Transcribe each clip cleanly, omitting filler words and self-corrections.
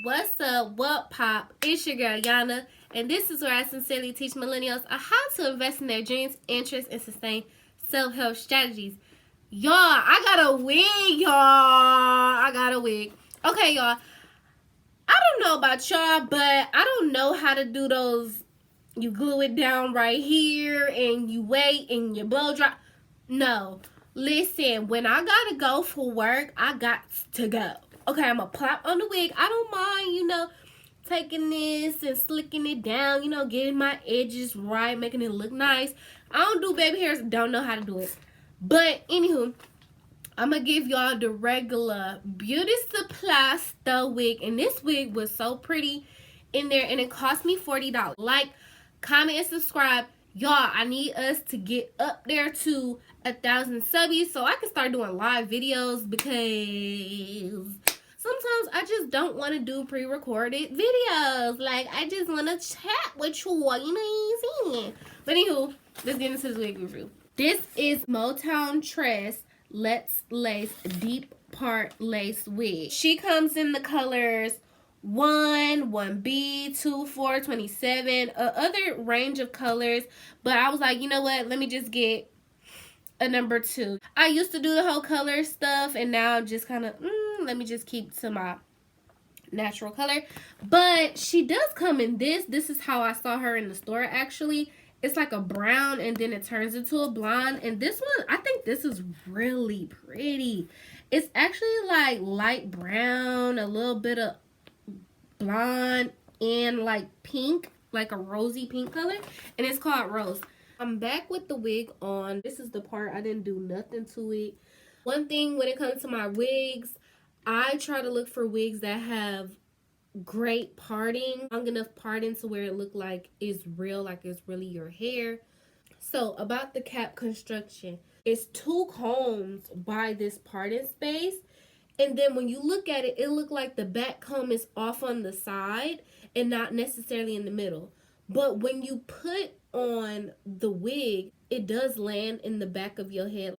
What's up? What pop? It's your girl Yana, and this is where I sincerely teach millennials on how to invest in their dreams, interests, and sustain self-help strategies. Y'all, I got a wig, y'all. I got a wig. Okay, y'all. I don't know about y'all, but I don't know how to do those. You glue it down right here, and you wait, and you blow dry. No. Listen, when I gotta go for work, I got to go. Okay, I'm gonna plop on the wig. I don't mind, taking this and slicking it down, getting my edges right, making it look nice. I don't do baby hairs, don't know how to do it. But, anywho, I'm gonna give y'all the regular beauty supply stuff wig. And this wig was so pretty in there, and it cost me $40. Like, comment, and subscribe. Y'all, I need us to get up there to 1,000 subbies so I can start doing live videos, because sometimes I just don't want to do pre-recorded videos. Like, I just want to chat with you, what I'm saying? But anywho, let's get into this wig review. This is MoTown Tress Let's Lace Deep Part Lace Wig. She comes in the colors 1, 1B, 2, 4, 27, other range of colors. But I was like, you know what? Let me just get a number 2. I used to do the whole color stuff, and now I'm just kind of, let me just keep to my natural color. But she does come in this. This is how I saw her in the store, actually. It's like a brown, and then it turns into a blonde. And this one, I think this is really pretty. It's actually like light brown, a little bit of blonde, and like pink, like a rosy pink color. And it's called Rose. I'm back with the wig on. This is the part I didn't do nothing to it. One thing when it comes to my wigs, I try to look for wigs that have great parting, long enough parting to where it look like it's real, like it's really your hair. So about the cap construction, it's 2 combs by this parting space, and then when you look at it, it look like the back comb is off on the side and not necessarily in the middle. But when you put on the wig, it does land in the back of your head.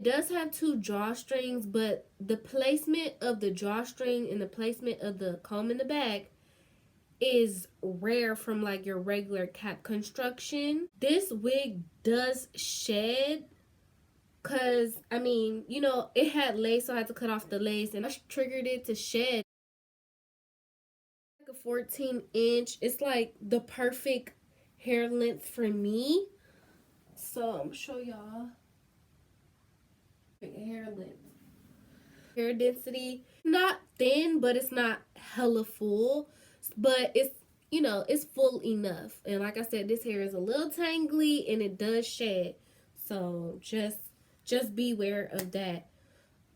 It does have 2 drawstrings, but the placement of the drawstring and the placement of the comb in the back is rare from like your regular cap construction. This wig does shed, because I mean, it had lace, so I had to cut off the lace, and I triggered it to shed. Like a 14-inch. It's like the perfect hair length for me. So I'm gonna show y'all hair length. Hair density, not thin, but it's not hella full, but it's it's full enough. And like I said, this hair is a little tangly, and it does shed, so just beware of that.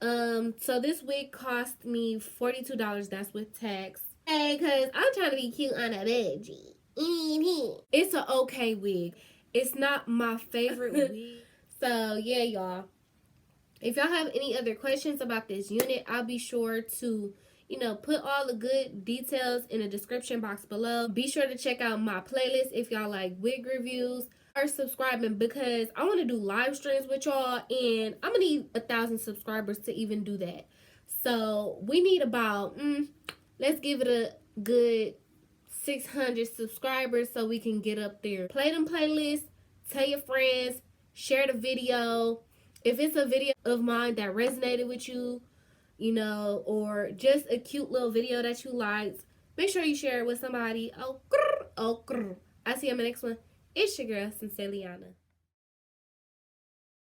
So this wig cost me $42. That's with tax. Hey, cause I'm trying to be cute on a budget. It's an okay wig. It's not my favorite wig. So yeah, y'all. If y'all have any other questions about this unit, I'll be sure to, put all the good details in the description box below. Be sure to check out my playlist if y'all like wig reviews. Start subscribing, because I want to do live streams with y'all, and I'm going to need 1,000 subscribers to even do that. So we need about, let's give it a good 600 subscribers so we can get up there. Play them playlists, tell your friends, share the video. If it's a video of mine that resonated with you, or just a cute little video that you liked, make sure you share it with somebody. I'll see you in the next one. It's your girl, Sincerely Yana.